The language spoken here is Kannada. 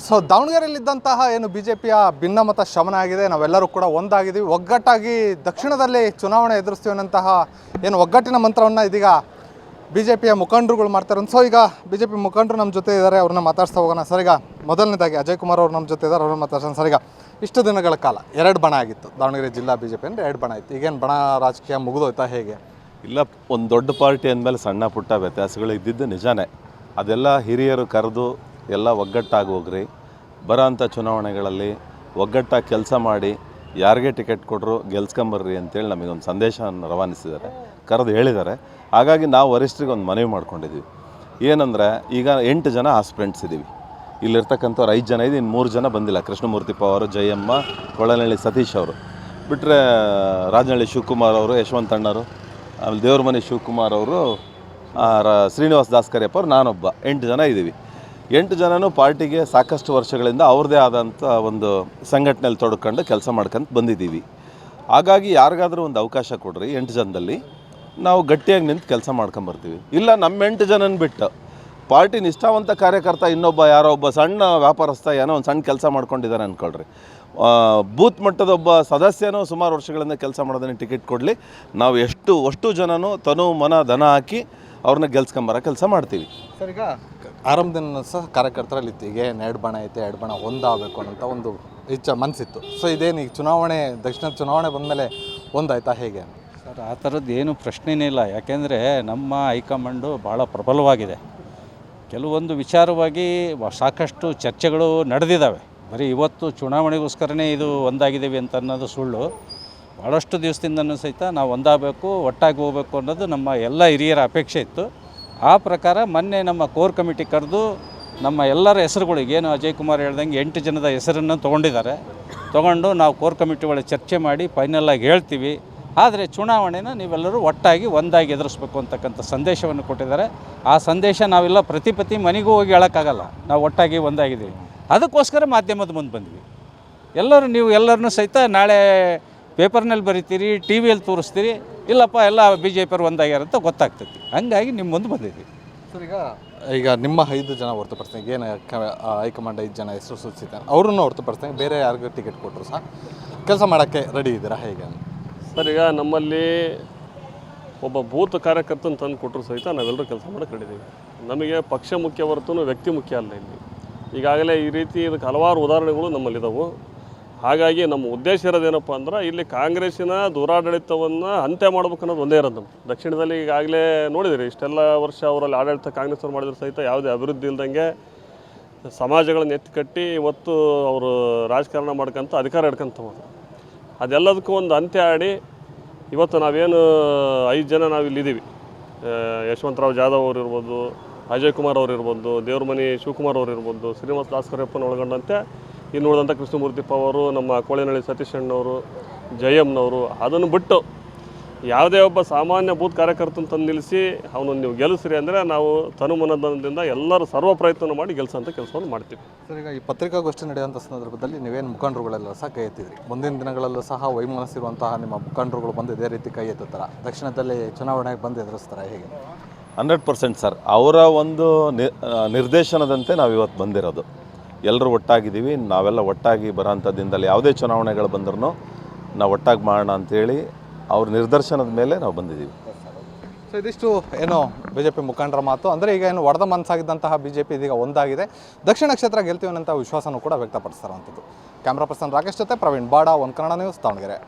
ಸೊ ದಾವಣಗೆರೆಯಲ್ಲಿದ್ದಂತಹ ಏನು BJPಯ ಭಿನ್ನಮತ ಶಮನ ಆಗಿದೆ, ನಾವೆಲ್ಲರೂ ಕೂಡ ಒಂದಾಗಿದ್ದೀವಿ, ಒಗ್ಗಟ್ಟಾಗಿ ದಕ್ಷಿಣದಲ್ಲಿ ಚುನಾವಣೆ ಎದುರಿಸ್ತೀವಿ ಅನ್ನಂತಹ ಏನು ಒಗ್ಗಟ್ಟಿನ ಮಂತ್ರವನ್ನು ಇದೀಗ BJPಯ ಮುಖಂಡರುಗಳು ಮಾಡ್ತಾರೆ. ಸೊ ಈಗ BJP ಮುಖಂಡರು ನಮ್ಮ ಜೊತೆ ಇದ್ದಾರೆ, ಅವ್ರನ್ನ ಮಾತಾಡ್ಸ್ತಾ ಹೋಗೋಣ. ಸರ್, ಈಗ ಮೊದಲನೇದಾಗಿ ಅಜಯ್ ಕುಮಾರ್ ಅವರು ನಮ್ಮ ಜೊತೆ ಇದ್ದಾರೆ, ಅವ್ರನ್ನ ಮಾತಾಡ್ಸೋಣ. ಸರ್, ಈಗ ಇಷ್ಟು ದಿನಗಳ ಕಾಲ ಎರಡು ಬಣ ಆಗಿತ್ತು, ದಾವಣಗೆರೆ ಜಿಲ್ಲಾ BJP ಅಂದರೆ ಎರಡು ಬಣ ಇತ್ತು. ಈಗೇನು ಬಣ ರಾಜಕೀಯ ಮುಗಿದೋಯ್ತಾ ಹೇಗೆ? ಇಲ್ಲ, ಒಂದು ದೊಡ್ಡ ಪಾರ್ಟಿ ಅಂದಮೇಲೆ ಸಣ್ಣ ಪುಟ್ಟ ವ್ಯತ್ಯಾಸಗಳು ಇದ್ದಿದ್ದು ನಿಜಾನೇ. ಅದೆಲ್ಲ ಹಿರಿಯರು ಕರೆದು ಎಲ್ಲ ಒಗ್ಗಟ್ಟಾಗಿ ಹೋಗ್ರಿ, ಬರೋ ಅಂಥ ಚುನಾವಣೆಗಳಲ್ಲಿ ಒಗ್ಗಟ್ಟಾಗಿ ಕೆಲಸ ಮಾಡಿ ಯಾರಿಗೆ ಟಿಕೆಟ್ ಕೊಟ್ಟರು ಗೆಲ್ಸ್ಕೊಂಬರ್ರಿ ಅಂತೇಳಿ ನಮಗೊಂದು ಸಂದೇಶವನ್ನು ರವಾನಿಸಿದ್ದಾರೆ, ಕರೆದು ಹೇಳಿದ್ದಾರೆ. ಹಾಗಾಗಿ ನಾವು ವರಿಷ್ಠರಿಗೆ ಒಂದು ಮನವಿ ಮಾಡ್ಕೊಂಡಿದ್ದೀವಿ. ಏನಂದರೆ, ಈಗ 8 ಜನ ಆಸ್ಪಿರೆಂಟ್ಸ್ ಇದ್ದೀವಿ. ಇಲ್ಲಿರ್ತಕ್ಕಂಥವ್ರು 5 ಜನ ಇದೆ, ಇನ್ನು 3 ಜನ ಬಂದಿಲ್ಲ. ಕೃಷ್ಣಮೂರ್ತಿ ಅವರು, ಜಯಮ್ಮ, ಕೊಳನಹಳ್ಳಿ ಸತೀಶ್ ಅವರು ಬಿಟ್ಟರೆ ರಾಜನಹಳ್ಳಿ ಶಿವಕುಮಾರ್ ಅವರು, ಯಶವಂತಣ್ಣರು, ಆಮೇಲೆ ದೇವ್ರಮನೆ ಶಿವಕುಮಾರ್ ಅವರು, ಶ್ರೀನಿವಾಸ್ ದಾಸ್ಕರಿಯಪ್ಪ ಅವರು, ನಾನೊಬ್ಬ, 8 ಜನ ಇದ್ದೀವಿ. 8 ಜನನೂ ಪಾರ್ಟಿಗೆ ಸಾಕಷ್ಟು ವರ್ಷಗಳಿಂದ ಅವ್ರದ್ದೇ ಆದಂಥ ಒಂದು ಸಂಘಟನೆಯಲ್ಲಿ ತೊಡ್ಕೊಂಡು ಕೆಲಸ ಮಾಡ್ಕೊಂಡು ಬಂದಿದ್ದೀವಿ. ಹಾಗಾಗಿ ಯಾರಿಗಾದರೂ ಒಂದು ಅವಕಾಶ ಕೊಡ್ರಿ, 8 ಜನದಲ್ಲಿ ನಾವು ಗಟ್ಟಿಯಾಗಿ ನಿಂತು ಕೆಲಸ ಮಾಡ್ಕೊಂಬರ್ತೀವಿ. ಇಲ್ಲ, ನಮ್ಮ 8 ಜನನ ಬಿಟ್ಟು ಪಾರ್ಟಿ ನಿಷ್ಠಾವಂತ ಕಾರ್ಯಕರ್ತ ಇನ್ನೊಬ್ಬ ಯಾರೋ ಒಬ್ಬ ಸಣ್ಣ ವ್ಯಾಪಾರಸ್ಥ ಏನೋ ಒಂದು ಸಣ್ಣ ಕೆಲಸ ಮಾಡ್ಕೊಂಡಿದ್ದಾನೆ ಅಂದ್ಕೊಳ್ರಿ, ಬೂತ್ ಮಟ್ಟದ ಒಬ್ಬ ಸದಸ್ಯನೂ ಸುಮಾರು ವರ್ಷಗಳಿಂದ ಕೆಲಸ ಮಾಡೋದನ್ನು ಟಿಕೆಟ್ ಕೊಡಲಿ, ನಾವು ಅಷ್ಟು ಜನನೂ ತನು ಮನ ಧನ ಹಾಕಿ ಅವ್ರನ್ನ ಗೆಲ್ಸ್ಕೊಂಬರೋ ಕೆಲಸ ಮಾಡ್ತೀವಿ. ಸರ್, ಈಗ ಆರಂಭದಿಂದ ಸಹ ಕಾರ್ಯಕರ್ತರಲ್ಲಿ ಇತ್ತು, ಈಗ ಎರಡು ಬಣ ಐತೆ, ಎರಡು ಬಣ ಒಂದಾಗಬೇಕು ಅನ್ನೋಂಥ ಒಂದು ಮನಸ್ಸಿತ್ತು. ಸೊ ಇದೇನು ಈಗ ಚುನಾವಣೆ, ದಕ್ಷಿಣ ಚುನಾವಣೆ ಬಂದಮೇಲೆ ಒಂದಾಯ್ತಾ ಹೇಗೆ? ಸರ್, ಆ ಥರದ್ದು ಏನು ಪ್ರಶ್ನೆನೇ ಇಲ್ಲ. ಯಾಕೆಂದರೆ ನಮ್ಮ ಹೈಕಮಾಂಡು ಭಾಳ ಪ್ರಬಲವಾಗಿದೆ. ಕೆಲವೊಂದು ವಿಚಾರವಾಗಿ ಸಾಕಷ್ಟು ಚರ್ಚೆಗಳು ನಡೆದಿದ್ದಾವೆ. ಬರೀ ಇವತ್ತು ಚುನಾವಣೆಗೋಸ್ಕರನೇ ಇದು ಒಂದಾಗಿದ್ದೀವಿ ಅಂತ ಅನ್ನೋದು ಸುಳ್ಳು. ಭಾಳಷ್ಟು ದಿವಸದಿಂದನೂ ಸಹಿತ ನಾವು ಒಂದಾಗಬೇಕು, ಒಟ್ಟಾಗಿ ಹೋಗಬೇಕು ಅನ್ನೋದು ನಮ್ಮ ಎಲ್ಲ ಹಿರಿಯರ ಅಪೇಕ್ಷೆ ಇತ್ತು. ಆ ಪ್ರಕಾರ ಮೊನ್ನೆ ನಮ್ಮ ಕೋರ್ ಕಮಿಟಿ ಕರೆದು ನಮ್ಮ ಎಲ್ಲರ ಹೆಸರುಗಳಿಗೆ, ಏನು ಅಜಯ್ ಕುಮಾರ್ ಹೇಳ್ದಂಗೆ 8 ಜನದ ಹೆಸರನ್ನು ತೊಗೊಂಡು ನಾವು ಕೋರ್ ಕಮಿಟಿ ಒಳಗೆ ಚರ್ಚೆ ಮಾಡಿ ಫೈನಲಾಗಿ ಹೇಳ್ತೀವಿ. ಆದರೆ ಚುನಾವಣೆನ ನೀವೆಲ್ಲರೂ ಒಟ್ಟಾಗಿ ಒಂದಾಗಿ ಎದುರಿಸ್ಬೇಕು ಅಂತಕ್ಕಂಥ ಸಂದೇಶವನ್ನು ಕೊಟ್ಟಿದ್ದಾರೆ. ಆ ಸಂದೇಶ ನಾವೆಲ್ಲ ಪ್ರತಿ ಮನೆಗೂ ಹೋಗಿ ಹೇಳೋಕ್ಕಾಗಲ್ಲ, ನಾವು ಒಟ್ಟಾಗಿ ಒಂದಾಗಿದ್ದೀವಿ. ಅದಕ್ಕೋಸ್ಕರ ಮಾಧ್ಯಮದ ಮುಂದೆ ಬಂದ್ವಿ. ನೀವು ಎಲ್ಲರನ್ನೂ ಸಹಿತ ನಾಳೆ ಪೇಪರ್ನಲ್ಲಿ ಬರಿತೀರಿ, TVಯಲ್ಲಿ ತೋರಿಸ್ತೀರಿ, ಇಲ್ಲಪ್ಪ ಎಲ್ಲ BJP ಒಂದಾಗ್ಯಾರಂತ ಗೊತ್ತಾಗ್ತೈತಿ. ಹಂಗಾಗಿ ನಿಮ್ಮ ಮುಂದೆ ಬಂದಿದ್ದೀವಿ. ಸರ್, ಈಗ ನಿಮ್ಮ 5 ಜನ ಹೊರತುಪಡಿಸ್ತೀನಿ, ಏನು ಹೈಕಮಾಂಡ್ 5 ಜನ ಹೆಸರು ಸೂಚಿಸಿದ್ದಾರೆ, ಅವ್ರನ್ನೂ ಹೊರತುಪಡಿಸ್ತೀನಿ, ಬೇರೆ ಯಾರಿಗೂ ಟಿಕೆಟ್ ಕೊಟ್ಟರು ಸಹ ಕೆಲಸ ಮಾಡೋಕ್ಕೆ ರೆಡಿ ಇದ್ದೀರಾ ಹೇಗೆ? ಸರ್, ಈಗ ನಮ್ಮಲ್ಲಿ ಒಬ್ಬ ಬೂತ್ ಕಾರ್ಯಕರ್ತನ ತಂದು ಕೊಟ್ಟರು ಸಹಿತ ನಾವೆಲ್ಲರೂ ಕೆಲಸ ಮಾಡೋಕ್ಕೆ ರೆಡಿ ಇದ್ದೀವಿ. ನಮಗೆ ಪಕ್ಷ ಮುಖ್ಯ ಹೊರತು ವ್ಯಕ್ತಿ ಮುಖ್ಯ ಅಲ್ಲ. ಇಲ್ಲಿ ಈಗಾಗಲೇ ಈ ರೀತಿ ಇದಕ್ಕೆ ಹಲವಾರು ಉದಾಹರಣೆಗಳು ನಮ್ಮಲ್ಲಿದ್ದಾವೆ. ಹಾಗಾಗಿ ನಮ್ಮ ಉದ್ದೇಶ ಇರೋದೇನಪ್ಪ ಅಂದ್ರೆ, ಇಲ್ಲಿ ಕಾಂಗ್ರೆಸ್ಸಿನ ದುರಾಡಳಿತವನ್ನು ಅಂತ್ಯ ಮಾಡ್ಬೇಕು ಅನ್ನೋದು ಒಂದೇ ಇರೋದು. ನಮ್ಮ ದಕ್ಷಿಣದಲ್ಲಿ ಈಗಾಗಲೇ ನೋಡಿದಿರಿ, ಇಷ್ಟೆಲ್ಲ ವರ್ಷ ಅವರಲ್ಲಿ ಆಡಳಿತ ಕಾಂಗ್ರೆಸ್ ಅವ್ರು ಮಾಡಿದ್ರು ಸಹಿತ ಯಾವುದೇ ಅಭಿವೃದ್ಧಿ ಇಲ್ದಂಗೆ ಸಮಾಜಗಳನ್ನು ಎತ್ತಿಕಟ್ಟಿ ಇವತ್ತು ಅವರು ರಾಜಕಾರಣ ಮಾಡ್ಕೊಂತ ಅಧಿಕಾರ ಹಿಡ್ಕೊಂತ ಹೋದ್ರು. ಅದೆಲ್ಲದಕ್ಕೂ ಒಂದು ಅಂತ್ಯ ಆಡಿ ಇವತ್ತು ನಾವೇನು 5 ಜನ ನಾವಿಲ್ಲಿದ್ದೀವಿ, ಯಶವಂತರಾವ್ ಜಾಧವ್ ಅವರು ಇರ್ಬೋದು, ಅಜಯ್ ಕುಮಾರ್ ಅವರು ಇರ್ಬೋದು, ದೇವ್ರಮನೆ ಶಿವಕುಮಾರ್ ಅವರು ಇರ್ಬೋದು, ಶ್ರೀನಿವಾಸ ದಾಸ್ಕರಿಯಪ್ಪನ ಒಳಗೊಂಡಂತೆ ಇನ್ನು ಉಳಿದಂಥ ಕೃಷ್ಣಮೂರ್ತಿ ಅವರು, ನಮ್ಮ ಕೋಳೇನಹಳ್ಳಿ ಸತೀಶ್ ಅಣ್ಣವರು, ಜಯಮ್ಮನವರು, ಅದನ್ನು ಬಿಟ್ಟು ಯಾವುದೇ ಒಬ್ಬ ಸಾಮಾನ್ಯ ಬೂತ್ ಕಾರ್ಯಕರ್ತನ ತಂದು ನಿಲ್ಲಿಸಿ ಅವನನ್ನು ನೀವು ಗೆಲ್ಲಿಸ್ರಿ ಅಂದರೆ ನಾವು ತನುಮನದಿಂದ ಎಲ್ಲರೂ ಸರ್ವ ಪ್ರಯತ್ನ ಮಾಡಿ ಗೆಲ್ಲಿಸೋಂಥ ಕೆಲಸವನ್ನು ಮಾಡ್ತೀವಿ. ಸರ್, ಈಗ ಈ ಪತ್ರಿಕಾಗೋಷ್ಠಿ ನಡೆಯುವಂಥ ಸಂದರ್ಭದಲ್ಲಿ ನೀವೇನು ಮುಖಂಡರುಗಳೆಲ್ಲ ಸಹ ಕೈ ಎತ್ತಿದ್ರಿ, ಮುಂದಿನ ದಿನಗಳಲ್ಲೂ ಸಹ ವೈಮನಸ್ಸಿರುವಂತಹ ನಿಮ್ಮ ಮುಖಂಡರುಗಳು ಬಂದು ಇದೇ ರೀತಿ ಕೈ ಎತ್ತುತ್ತಾರೆ, ದಕ್ಷಿಣದಲ್ಲಿ ಚುನಾವಣೆಗೆ ಬಂದು ಎದುರಿಸ್ತಾರೆ ಹೇಗೆ? 100% ಸರ್, ಅವರ ಒಂದು ನಿರ್ದೇಶನದಂತೆ ನಾವು ಇವತ್ತು ಬಂದಿರೋದು. ಎಲ್ಲರೂ ಒಟ್ಟಾಗಿದ್ದೀವಿ, ನಾವೆಲ್ಲ ಒಟ್ಟಾಗಿ ಬರೋಂಥದ್ದಿಂದಲೇ ಯಾವುದೇ ಚುನಾವಣೆಗಳು ಬಂದ್ರೂ ನಾವು ಒಟ್ಟಾಗಿ ಮಾಡೋಣ ಅಂಥೇಳಿ ಅವ್ರ ನಿರ್ದೇಶನದ ಮೇಲೆ ನಾವು ಬಂದಿದ್ದೀವಿ. ಸೊ ಇದಿಷ್ಟು ಏನು BJP ಮುಖಂಡರ ಮಾತು. ಅಂದರೆ ಈಗ ಏನು ಒಡೆದ ಮನಸ್ಸಾಗಿದ್ದಂತಹ BJP ಇದೀಗ ಒಂದಾಗಿದೆ, ದಕ್ಷಿಣ ಕ್ಷೇತ್ರ ಗೆಲ್ತೀವಿ ಅನ್ನೋಂಥ ವಿಶ್ವಾಸನೂ ಕೂಡ ವ್ಯಕ್ತಪಡಿಸ್ತಾರಂಥದ್ದು. ಕ್ಯಾಮ್ರಾ ಪರ್ಸನ್ ರಾಕೇಶ್ ಜೊತೆ ಪ್ರವೀಣ್ ಬಾಡ, ಒನ್ ಕನ್ನಡ ನ್ಯೂಸ್, ದಾವಣಗೆರೆ.